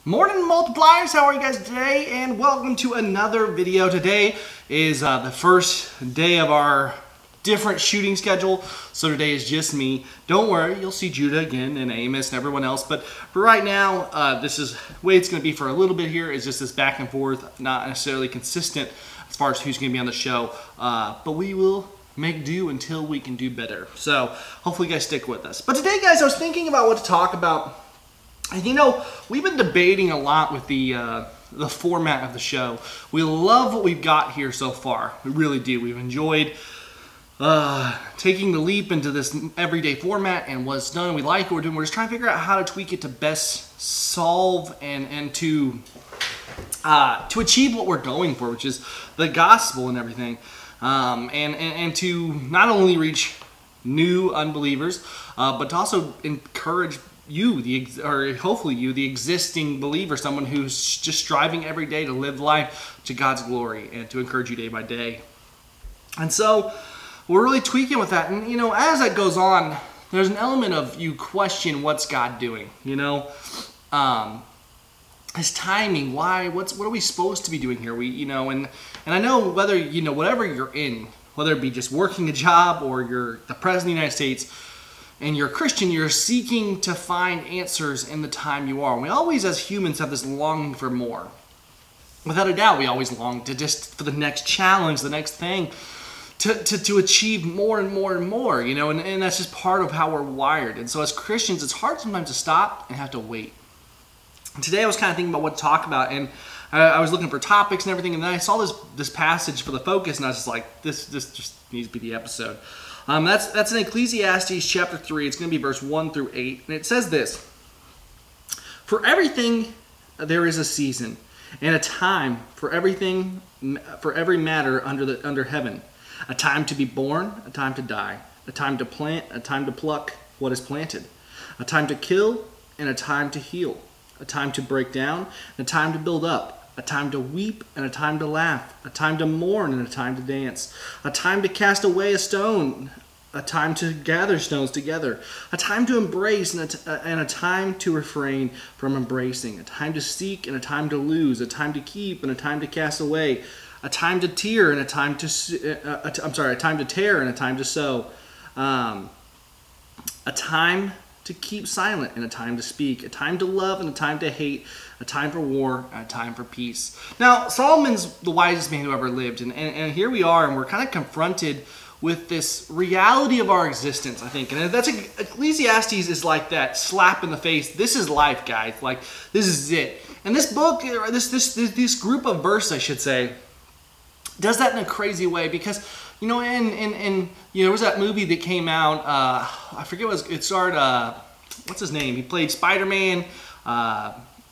Morning multipliers, how are you guys today? And welcome to another video. Today is the first day of our different shooting schedule. So today is just me. Don't worry, you'll see Judah again and Amos and everyone else. But for right now, this is the way it's going to be for a little bit here. Is just this back and forth, not necessarily consistent as far as who's going to be on the show. But we will make do until we can do better. So hopefully you guys stick with us. But today, guys, I was thinking about what to talk about. And you know, we've been debating a lot with the format of the show. We love what we've got here so far. We really do. We've enjoyed taking the leap into this everyday format and what's done. We like what we're doing. We're just trying to figure out how to tweak it to best solve and to achieve what we're going for, which is the gospel and everything. And to not only reach new unbelievers, but to also encourage you, hopefully you, the existing believer, someone who's just striving every day to live life to God's glory and to encourage you day by day. And so we're really tweaking with that. And you know, as that goes on, there's an element of you question what's God doing. You know, His timing. Why? What are we supposed to be doing here? And I know whether whatever you're in, whether it be just working a job or you're the president of the United States, and you're a Christian, you're seeking to find answers in the time you are. And we always, as humans, have this longing for more. Without a doubt, we always long to just for the next challenge, the next thing, to achieve more and more and more, and that's just part of how we're wired. And so as Christians, it's hard sometimes to stop and have to wait. And today I was kind of thinking about what to talk about, and I was looking for topics and everything, and then I saw this passage for the focus, and I was just like, this just needs to be the episode. That's in Ecclesiastes chapter 3. It's going to be verse 1 through 8. And it says this: For everything there is a season, and a time for everything, for every matter under heaven. A time to be born, a time to die. A time to plant, a time to pluck what is planted. A time to kill, and a time to heal. A time to break down, and a time to build up. A time to weep and a time to laugh, a time to mourn and a time to dance, a time to cast away a stone, a time to gather stones together, a time to embrace and a time to refrain from embracing, a time to seek and a time to lose, a time to keep and a time to cast away, a time to tear and a time to a time to tear and a time to sow, a time to keep silent and a time to speak, a time to love and a time to hate, a time for war and a time for peace. Now, Solomon's the wisest man who ever lived, and here we are, and we're kind of confronted with this reality of our existence, I think. And that's Ecclesiastes is like that slap in the face. This is life, guys. Like, this is it. And this book, or this group of verses, I should say, does that in a crazy way, because there was that movie that came out, I forget it starred, what's his name? He played Spider-Man,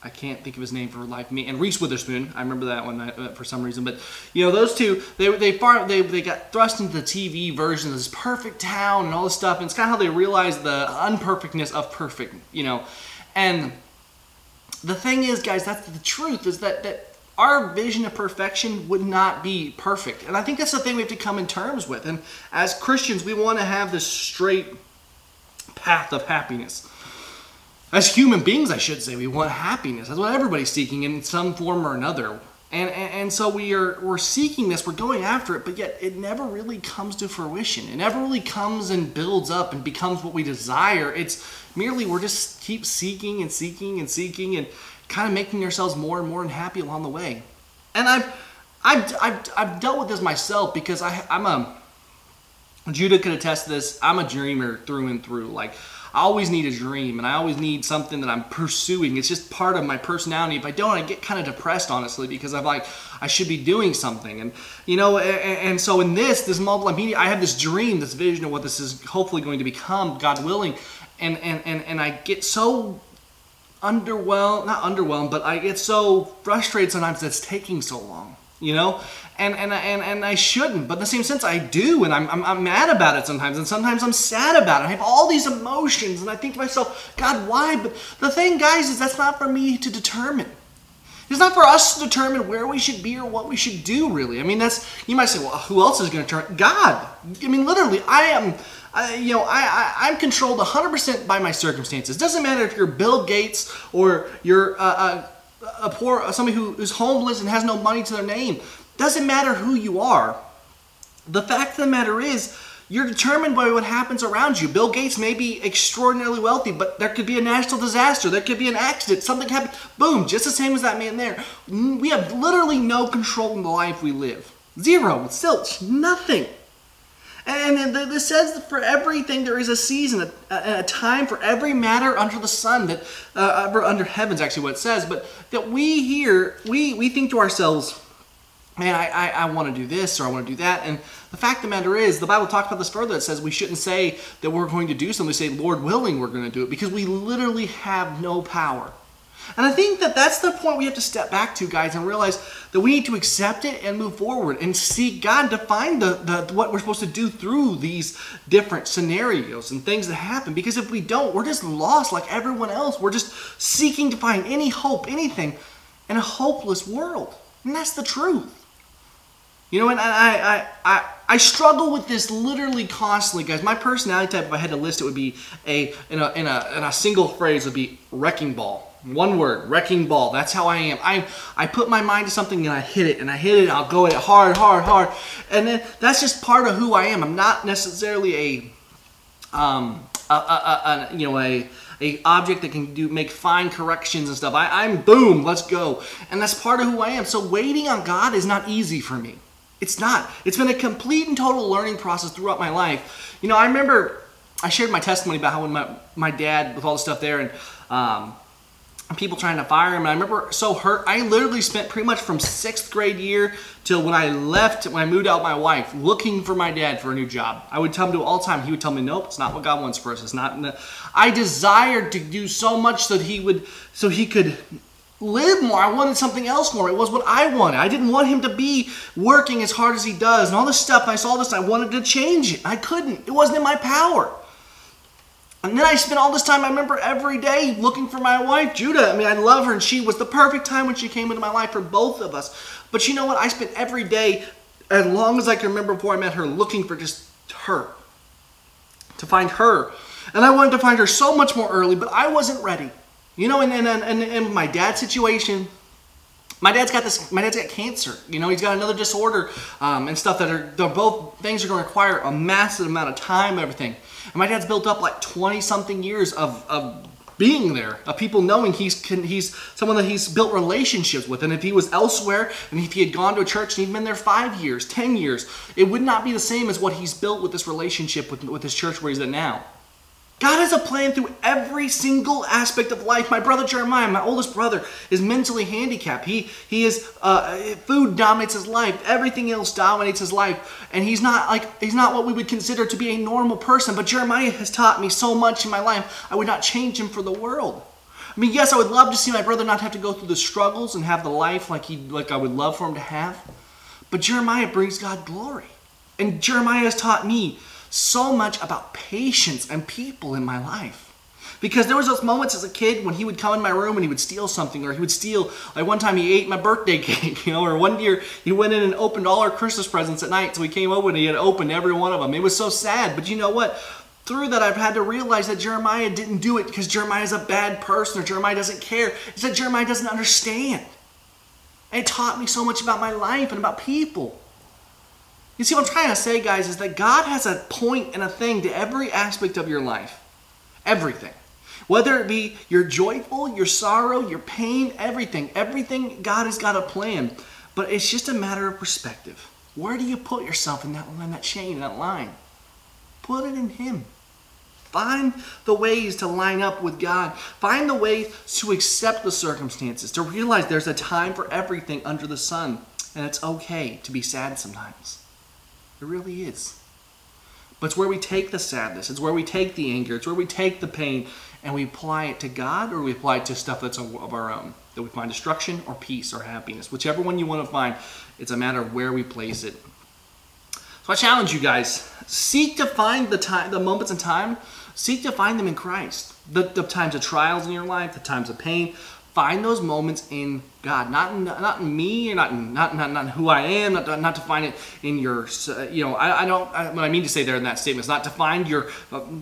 I can't think of his name for life me, and Reese Witherspoon. I remember that one for some reason. But those two, they got thrust into the TV version of this perfect town and all this stuff, and it's kind of how they realized the unperfectness of perfect, And the thing is, guys, that's the truth, is that our vision of perfection would not be perfect. And I think that's the thing we have to come in terms with. And as Christians, we want to have this straight path of happiness. As human beings, I should say, we want happiness. That's what everybody's seeking in some form or another. And so we're seeking this, we're going after it, but yet it never really comes to fruition. It never really comes and builds up and becomes what we desire. It's merely we're just keep seeking and seeking and seeking and kind of making ourselves more and more unhappy along the way. And I've dealt with this myself, because Judah could attest to this. I'm a dreamer through and through. Like, I always need a dream, and I always need something that I'm pursuing. It's just part of my personality. If I don't, I get kind of depressed, honestly, because I'm like, I should be doing something. And and so in this multiple media, I have this dream, this vision of what this is hopefully going to become, God willing, and I get so not underwhelmed, but I get so frustrated sometimes that it's taking so long, and I shouldn't, but in the same sense I do, and I'm mad about it sometimes, and sometimes I'm sad about it. I have all these emotions, and I think to myself, God, why? But the thing, guys, is that's not for me to determine. It's not for us to determine where we should be or what we should do, really. I mean, you might say, well, who else is going to determine? God. I mean, literally, I'm controlled 100% by my circumstances. Doesn't matter if you're Bill Gates or you're a poor, somebody who's homeless and has no money to their name. Doesn't matter who you are. The fact of the matter is, you're determined by what happens around you. Bill Gates may be extraordinarily wealthy, but there could be a national disaster. There could be an accident. Something happens. Boom, just the same as that man there. We have literally no control in the life we live. Zero. Zilch. Nothing. And this says that for everything there is a season, a time for every matter under the sun, that under heaven's actually what it says, but that we here, we think to ourselves, man, I want to do this or I want to do that. And the fact of the matter is, the Bible talks about this further. It says we shouldn't say that we're going to do something. We say, Lord willing, we're going to do it, because we literally have no power. And I think that that's the point we have to step back to, guys, and realize that we need to accept it and move forward and seek God to find what we're supposed to do through these different scenarios and things that happen. Because if we don't, we're just lost like everyone else. We're just seeking to find any hope, anything, in a hopeless world. And that's the truth. You know, and I struggle with this literally constantly, guys. My personality type, if I had to list it, would be in a single phrase, would be wrecking ball. One word, wrecking ball. That's how I am. I put my mind to something and I hit it, and I'll go at it hard, hard, hard. And then that's just part of who I am. I'm not necessarily a object that can make fine corrections and stuff. I'm boom, let's go. And that's part of who I am. So waiting on God is not easy for me. It's not. It's been a complete and total learning process throughout my life. You know, I remember I shared my testimony about how when my dad, with all the stuff there, and people trying to fire him, and I remember so hurt. I literally spent pretty much from 6th grade year till when I moved out with my wife, looking for my dad for a new job. I would tell him to all the time. He would tell me, nope, it's not what God wants for us. It's not. I desired to do so much so he could live more. I wanted something else more. It was what I wanted. I didn't want him to be working as hard as he does and all this stuff. I saw this. I wanted to change it. I couldn't. It wasn't in my power. And then I spent all this time, I remember every day looking for my wife, Judah. I mean, I love her, and she was the perfect time when she came into my life for both of us. But you know what? I spent every day, as long as I can remember before I met her, looking for just her. To find her. And I wanted to find her so much more early, but I wasn't ready. You know, and my dad's situation, my dad's got cancer. You know, he's got another disorder and stuff they're both things are going to require a massive amount of time and everything. And my dad's built up like 20-something years of being there, of people knowing he's someone that he's built relationships with. And if he was elsewhere, and if he had gone to a church and he'd been there 5 years, 10 years, it would not be the same as what he's built with this relationship with his church where he's at now. God has a plan through every single aspect of life. My brother Jeremiah, my oldest brother, is mentally handicapped. He is food dominates his life. Everything else dominates his life, and he's not what we would consider to be a normal person. But Jeremiah has taught me so much in my life. I would not change him for the world. I mean, yes, I would love to see my brother not have to go through the struggles and have the life like I would love for him to have. But Jeremiah brings God glory, and Jeremiah has taught me so much about patience and people in my life. Because there was those moments as a kid when he would come in my room and he would steal something, or he would steal, like one time he ate my birthday cake, you know, or one year he went in and opened all our Christmas presents at night, so he came over and he had opened every one of them. It was so sad, but you know what? Through that, I've had to realize that Jeremiah didn't do it because Jeremiah is a bad person or Jeremiah doesn't care. It's that Jeremiah doesn't understand. And it taught me so much about my life and about people. You see, what I'm trying to say, guys, is that God has a point and a thing to every aspect of your life. Everything. Whether it be your joyful, your sorrow, your pain, everything. Everything, God has got a plan. But it's just a matter of perspective. Where do you put yourself in that chain, in that line? Put it in Him. Find the ways to line up with God. Find the ways to accept the circumstances. To realize there's a time for everything under the sun. And it's okay to be sad sometimes. It really is. But it's where we take the sadness. It's where we take the anger. It's where we take the pain and we apply it to God, or we apply it to stuff that's of our own. That we find destruction or peace or happiness. Whichever one you want to find, it's a matter of where we place it. So I challenge you guys, seek to find the moments in time, seek to find them in Christ. The times of trials in your life, the times of pain. Find those moments in God, not in me, not in who I am, not to find it in your, you know, what I mean to say there in that statement is not to find your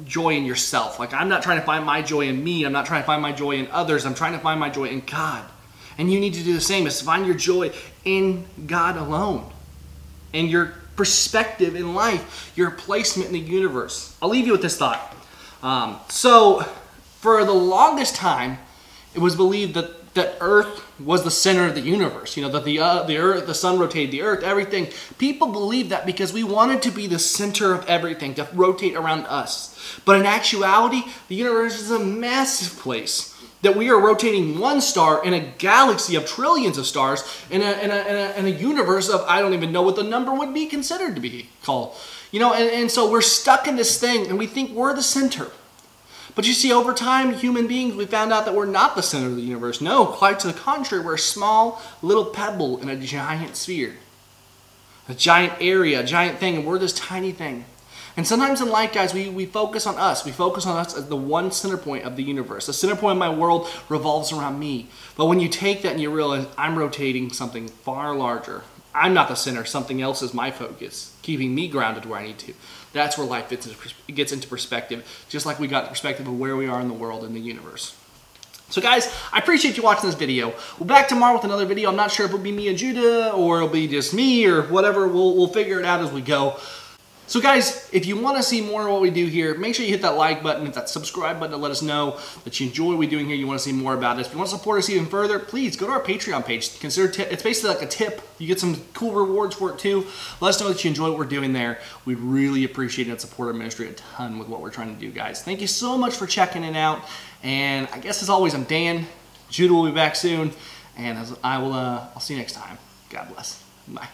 joy in yourself. Like, I'm not trying to find my joy in me. I'm not trying to find my joy in others. I'm trying to find my joy in God. And you need to do the same, is find your joy in God alone. And your perspective in life, your placement in the universe. I'll leave you with this thought. So, for the longest time, it was believed that Earth was the center of the universe. You know, that the Earth, the sun rotated the Earth, everything. People believed that because we wanted to be the center of everything, to rotate around us. But in actuality, the universe is a massive place. That we are rotating one star in a galaxy of trillions of stars in a universe of, I don't even know what the number would be considered to be called. You know, and so we're stuck in this thing and we think we're the center. But you see, over time, human beings, we found out that we're not the center of the universe. No, quite to the contrary, we're a small little pebble in a giant sphere. A giant area, a giant thing, and we're this tiny thing. And sometimes in life, guys, we focus on us. We focus on us as the one center point of the universe. The center point of my world revolves around me. But when you take that and you realize I'm rotating something far larger, I'm not the center, something else is my focus, keeping me grounded where I need to. That's where life gets into perspective, just like we got the perspective of where we are in the world and the universe. So guys, I appreciate you watching this video. We'll be back tomorrow with another video. I'm not sure if it'll be me and Judah, or it'll be just me, or whatever. We'll figure it out as we go. So guys, if you want to see more of what we do here, make sure you hit that like button, hit that subscribe button to let us know that you enjoy what we're doing here, you want to see more about us. If you want to support us even further, please go to our Patreon page. Consider it's basically like a tip. You get some cool rewards for it too. Let us know that you enjoy what we're doing there. We'd really appreciate it and support our ministry a ton with what we're trying to do, guys. Thank you so much for checking it out. And I guess as always, I'm Dan. Judah will be back soon. And I'll see you next time. God bless. Bye.